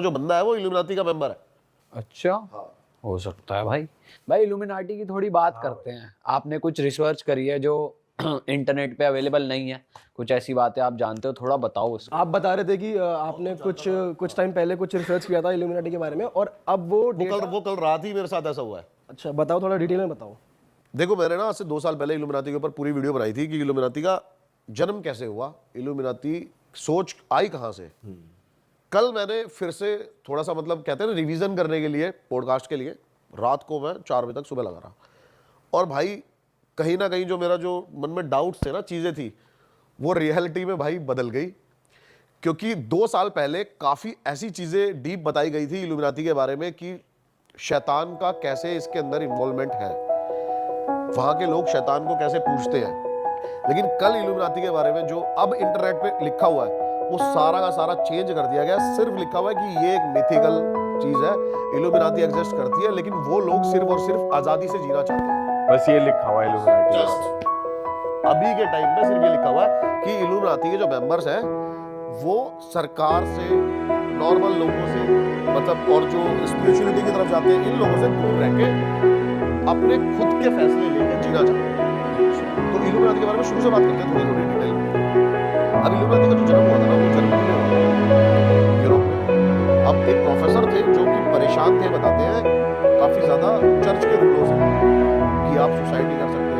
जो बंदा है वो इल्यूमिनाटी का मेंबर है। अच्छा, हो सकता है भाई। भाई इल्यूमिनाटी की थोड़ी बात करते हैं। आपने कुछ रिसर्च करी है जो इंटरनेट पे अवेलेबल नहीं है, कुछ ऐसी बातें आप जानते हो, थोड़ा बताओ उसको। आप बता रहे थे कि आपने कुछ कुछ टाइम पहले कुछ रिसर्च किया था इल्यूमिनाटी के बारे में, और अब वो वो कल रात ही मेरे साथ ऐसा हुआ है। अच्छा बताओ, थोड़ा डिटेल में बताओ। देखो मैंने ना आज से 2 साल पहले इल्यूमिनाटी के ऊपर पूरी वीडियो बनाई थी कि इल्यूमिनाटी का जन्म कैसे हुआ, इल्यूमिनाटी सोच आई कहाँ से। कल मैंने फिर से थोड़ा सा मतलब कहते हैं ना रिवीजन करने के लिए पॉडकास्ट के लिए रात को मैं 4 बजे तक सुबह लगा रहा, और भाई कहीं ना कहीं जो मेरा जो मन में डाउट्स थे ना, चीज़ें थी, वो रियलिटी में भाई बदल गई। क्योंकि 2 साल पहले काफ़ी ऐसी चीज़ें डीप बताई गई थी इल्यूमिनाटी के बारे में कि शैतान का कैसे इसके अंदर इन्वॉल्वमेंट है, वहाँ के लोग शैतान को कैसे पूजते हैं। लेकिन कल इल्यूमिनाटी के बारे में जो अब इंटरनेट पे लिखा हुआ है वो सारा का सारा चेंज कर दिया गया। सिर्फ लिखा हुआ है कि ये एक मिथिकल चीज़ है, इल्यूमिनाटी एग्जिस्ट करती है, लेकिन वो लोग सिर्फ और सिर्फ आज़ादी से जीना चाहते हैं। बस ये लिखा हुआ है इल्यूमिनाटी। अभी के टाइम पे सिर्फ ये लिखा हुआ है कि इल्यूमिनाटी के जो मेंबर्स हैं वो सरकार से, नॉर्मल लोगों से, मतलब और जो स्पिरिचुअलिटी की तरफ जाते हैं इन लोगों से दूर रह के अपने खुद के फैसले लेकर जीना चाहते हैं। तो इल्यूमिनाटी के बारे में शुरू से बात करते हैं थोड़ी डिटेल में। अब इल्यूमिनाटी का जो जन्म हुआ था ना, वो जर्मनी में हुआ, यूरोप में। अब एक प्रोफेसर थे जो कि परेशान थे, बताते हैं काफी ज्यादा चर्च के रूलों से कि आप सुसाइड नहीं कर सकते,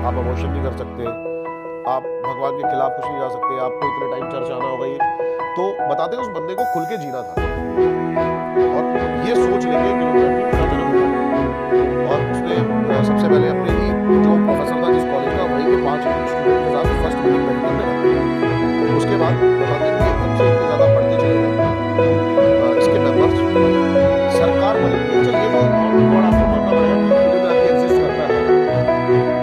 आप अबॉर्शन नहीं कर सकते, आप भगवान के खिलाफ कुछ नहीं जा सकते, आपको इतने टाइम चर्च आना होगा। ये तो बताते हैं उस बंदे को खुल के जीना था, और ये सोच लेके इल्यूमिनाटी का जन्म हुआ। और उसने सबसे पहले अपने ही जो प्रोफेसर था जिस कॉलेज का, वहीं के 5 स्टूडेंट के साथ फर्स्ट मीटिंग करने लगा। उसके बाद बताते हैं कि एकदम से इतने ज़्यादा बढ़ते चले गए इसके मेंबर्स। सरकार बोली चलिए वो गॉड आपको मानना पड़ेगा कि इल्यूमिनाटी एग्जिस्ट करता है,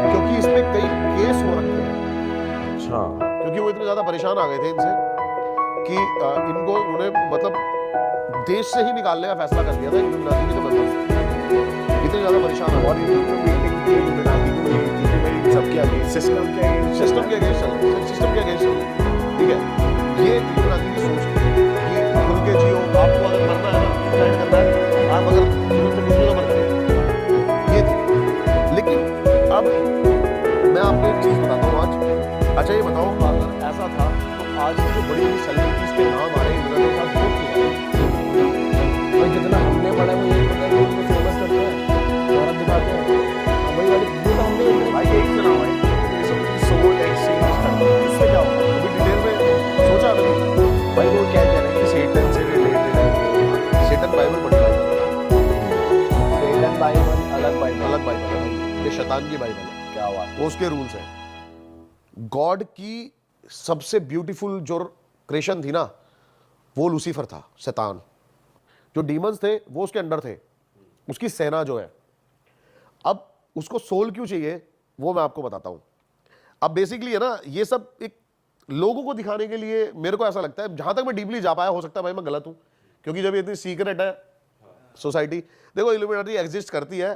क्योंकि इस पे कई केस हो रखे हैं। अच्छा, क्योंकि वो इतने ज़्यादा परेशान आ गए थे इनसे कि इनको उन्हें मतलब देश से ही निकालने का फैसला कर दिया था इल्यूमिनाटी के जो मेंबर्स। इतने ज़्यादा परेशान और इल्यूमिनाटी को ये चीजें मेरी सबके अगेंस्ट, सिस्टम के अगेंस्ट, सिस्टम के अगेंस्ट ठीक है। ये इल्यूमिनाटी की सोच थी कि खुल के जियो, आपको अगर मरना है ना, सुसाइड करना है, आप अगर जीवन से कुछ भी तो मर जाए, ये थी। लेकिन अब मैं आपको एक चीज़ बताता हूँ आज। अच्छा ये बताओ, अगर ऐसा था तो आज जो बड़ी बड़ी सेलिब्रिटीज के नाम आ रहे हैं इल्यूमिनाटी के साथ, वो क्यों? भाई जितना हमने पढ़ा है वो यही पता है कि उनको फेमस करते हैं और दिखाते हैं। वही वाली वो तो हमने भाई एक सुना भाई सोल एक्सचेंज करना, उससे क्या होगा? अभी डिटेल में सोचा अभी। भाई वो क्या कह रहे हैं कि सैटन से रिलेटेड है। सैटन बाइबल पढ़ी है, सेटन बाइबल अलग बाइबल, अलग बाइबल है भाई, ये शैतान की बाइबल है। क्या हुआ? वो उसके रूल्स हैं। गॉड की सबसे ब्यूटीफुल जो क्रिएशन थी ना, वो लूसीफर था, शैतान। जो डीमंस थे वो उसके अंडर थे, उसकी सेना जो है। अब उसको सोल क्यों चाहिए वो मैं आपको बताता हूं। अब बेसिकली है ना, ये सब एक लोगों को दिखाने के लिए, मेरे को ऐसा लगता है, जहां तक मैं डीपली जा पाया, हो सकता है भाई मैं गलत हूं, क्योंकि जब ये इतनी सीक्रेट है सोसाइटी। देखो इल्यूमिनाटी एग्जिस्ट करती है,